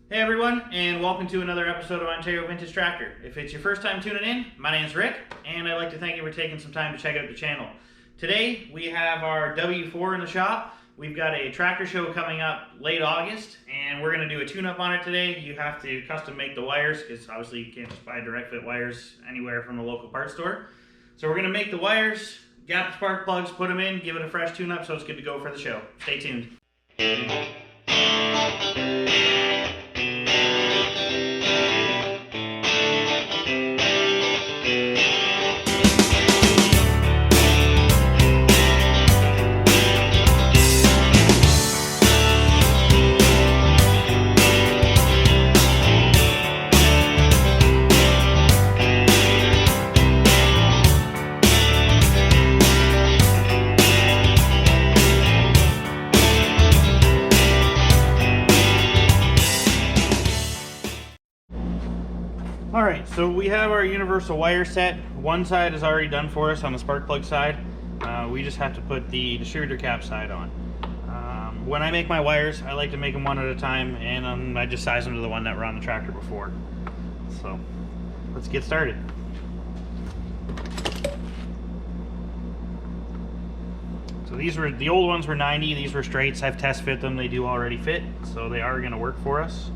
Hey everyone, and welcome to another episode of Ontario Vintage Tractor. If it's your first time tuning in, my name is Rick, and I'd like to thank you for taking some time to check out the channel. Today, we have our W4 in the shop. We've got a tractor show coming up late August, and we're going to do a tune-up on it today. You have to custom make the wires, because obviously you can't just buy direct fit wires anywhere from the local parts store. So we're going to make the wires, gap the spark plugs, put them in, give it a fresh tune-up so it's good to go for the show. Stay tuned. Alright, so we have our universal wire set. One side is already done for us on the spark plug side. We just have to put the distributor cap side on. When I make my wires, I like to make them one at a time, and I just size them to the one that were on the tractor before. So, let's get started. So these were, the old ones were 90, these were straights. I've test fit them, they do already fit, so they are going to work for us.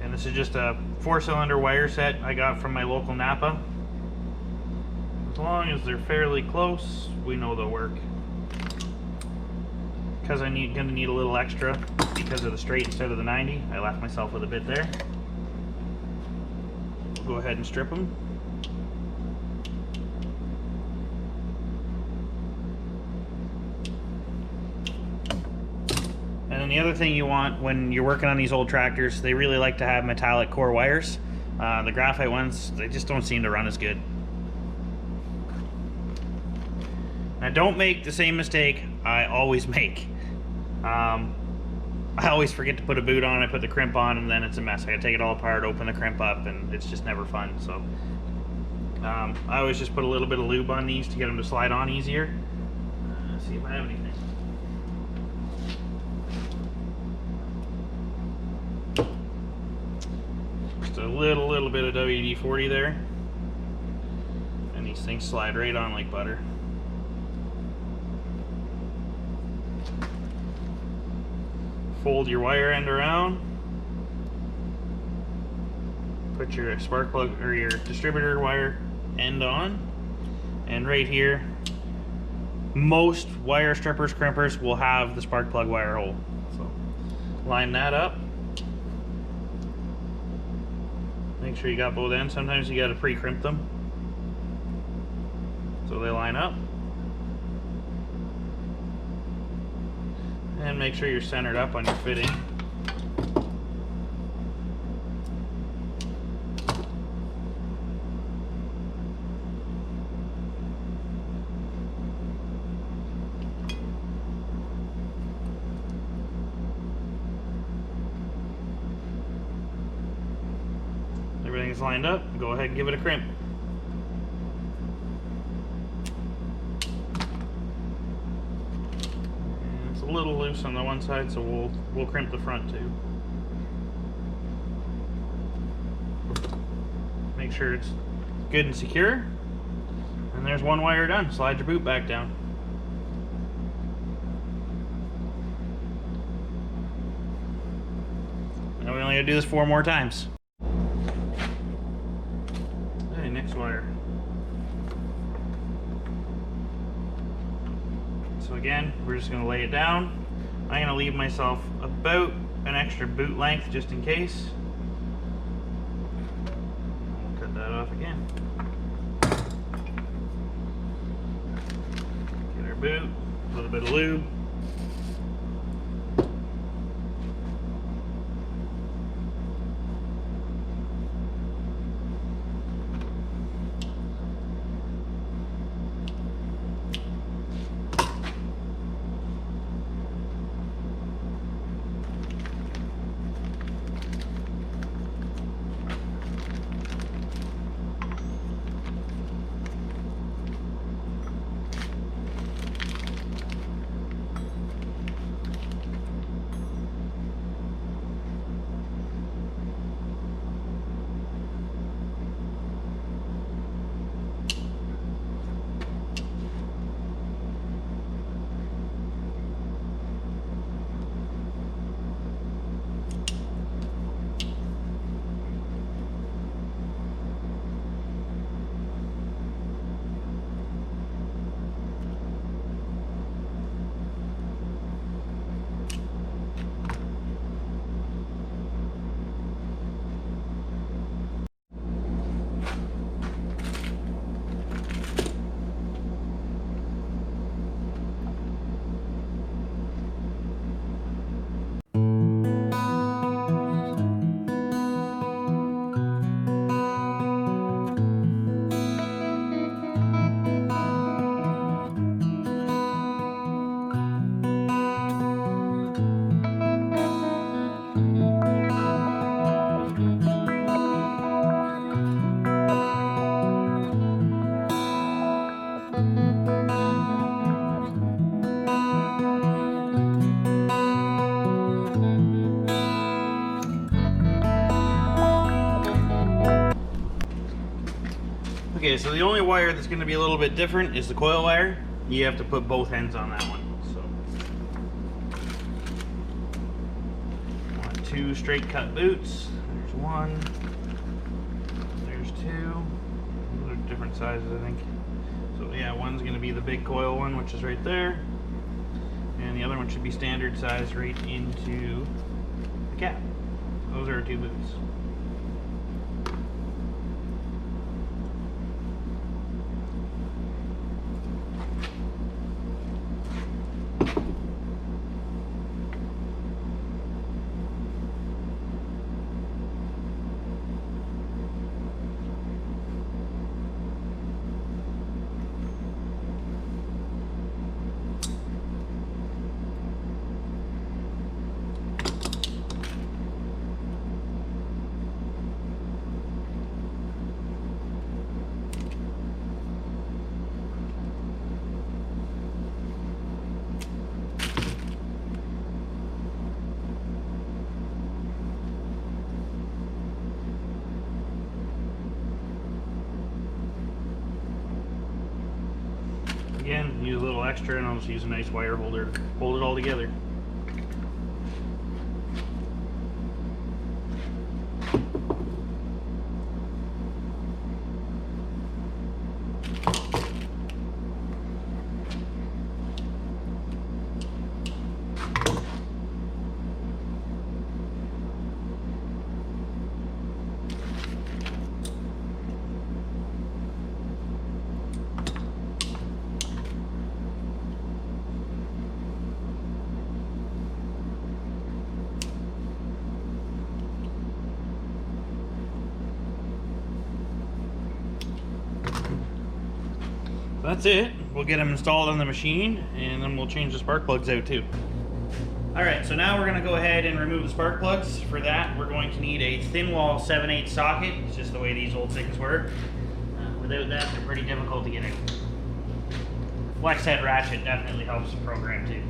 And this is just a 4-cylinder wire set I got from my local Napa. As long as they're fairly close, we know they'll work. Because I'm going to need a little extra because of the straight instead of the 90, I left myself with a bit there. We'll go ahead and strip them. And then the other thing you want when you're working on these old tractors, they really like to have metallic core wires. The graphite ones, they just don't seem to run as good. Now don't make the same mistake I always make. I always forget to put a boot on, I put the crimp on, and then it's a mess. I gotta take it all apart, open the crimp up, and it's just never fun. So I always just put a little bit of lube on these to get them to slide on easier. See if I have anything. Just a little bit of WD-40 there, and these things slide right on like butter. Fold your wire end around, put your spark plug or your distributor wire end on, and right here most wire strippers, crimpers will have the spark plug wire hole. So line that up. Make sure you got both ends. Sometimes you got to pre-crimp them so they line up. And make sure you're centered up on your fitting. Everything's lined up. Go ahead and give it a crimp. A little loose on the one side, so we'll crimp the front too. Make sure it's good and secure. And there's one wire done. Slide your boot back down. Now we only gotta do this 4 more times. Okay, next wire. So again, we're just going to lay it down. I'm going to leave myself about an extra boot length just in case. We'll cut that off again. Get our boot, a little bit of lube. Okay, so the only wire that's going to be a little bit different is the coil wire. You have to put both ends on that one. So, want 2 straight cut boots. There's 1. There's 2. Those are different sizes, I think. So yeah, one's going to be the big coil one, which is right there. And the other one should be standard size right into the cap. Those are our 2 boots. Again, use a little extra, and I'll just use a nice wire holder to hold it all together. That's it. We'll get them installed on the machine, and then we'll change the spark plugs out too. Alright, so now we're going to go ahead and remove the spark plugs. For that, we're going to need a thin wall 7/8 socket. It's just the way these old things were. Without that, they're pretty difficult to get out. Flex head ratchet definitely helps the program too.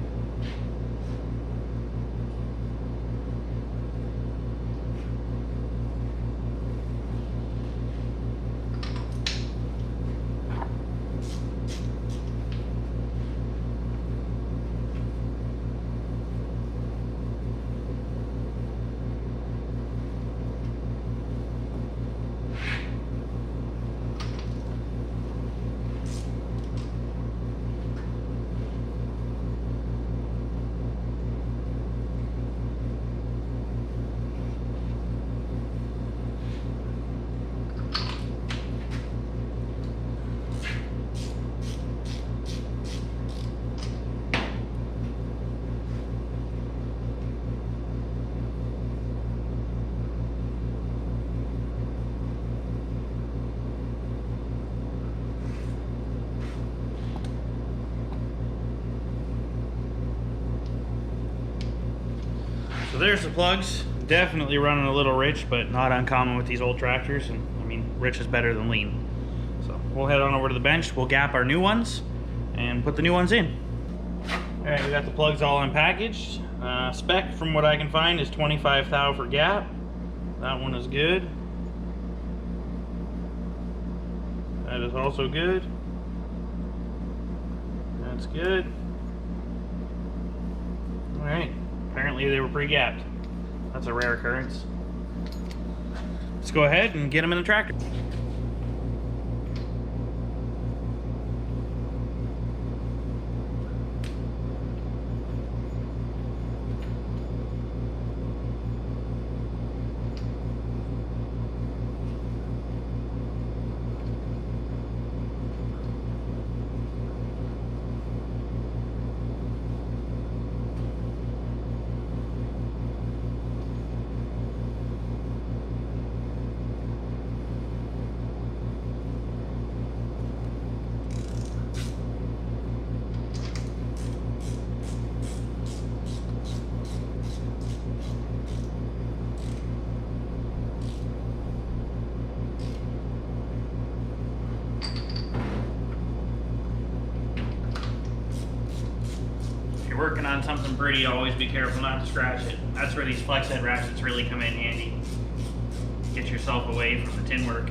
So there's the plugs. Definitely running a little rich, but not uncommon with these old tractors. And I mean, rich is better than lean. So we'll head on over to the bench. We'll gap our new ones and put the new ones in. All right, we got the plugs all unpackaged. Spec, from what I can find, is 25 thou for gap. That one is good. That is also good. That's good. All right. Apparently they were pre-gapped. That's a rare occurrence. Let's go ahead and get them in the tractor. Working on something pretty, always be careful not to scratch it. That's where these flex head ratchets really come in handy. Get yourself away from the tin work.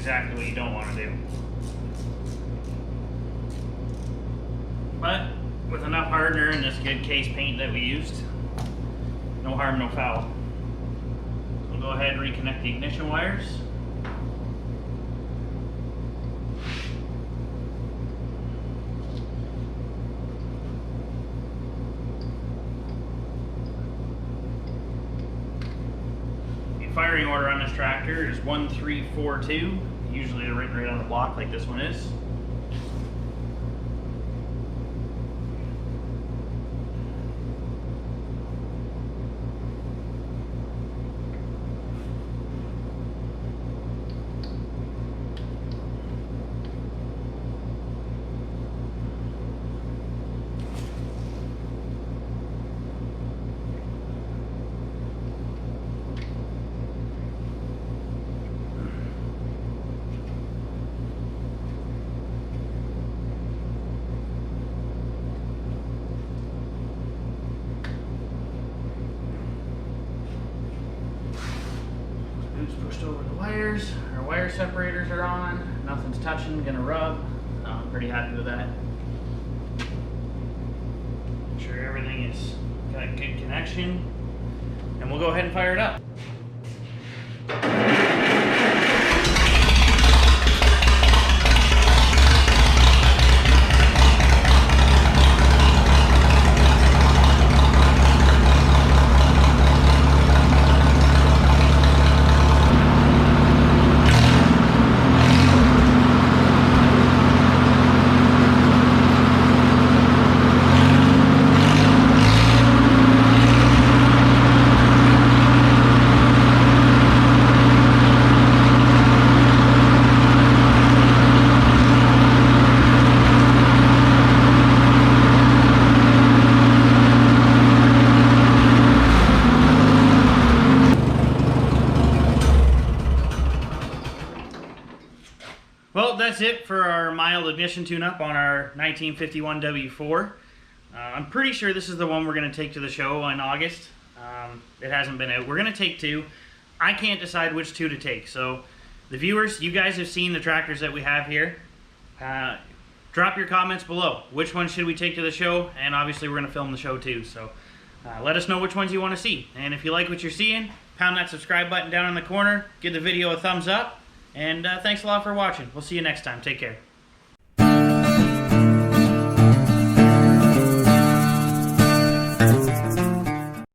exactly what you don't want to do. But with enough hardener and this good case paint that we used, no harm, no foul. We'll go ahead and reconnect the ignition wires. The firing order on this tractor is 1, 3, 4, 2. Usually they're written right on the block like this one is. Pushed over the wires. Our wire separators are on. Nothing's touching, gonna rub. I'm pretty happy with that. Make sure everything is got a good connection. And we'll go ahead and fire it up. Well, that's it for our mild ignition tune-up on our 1951 W4. I'm pretty sure this is the one we're going to take to the show in August. It hasn't been out. We're going to take two. I can't decide which two to take. So, the viewers, you guys have seen the tractors that we have here. Drop your comments below. Which one should we take to the show? And obviously, we're going to film the show too. So, let us know which ones you want to see. And if you like what you're seeing, pound that subscribe button down in the corner. Give the video a thumbs up. And thanks a lot for watching. We'll see you next time. Take care.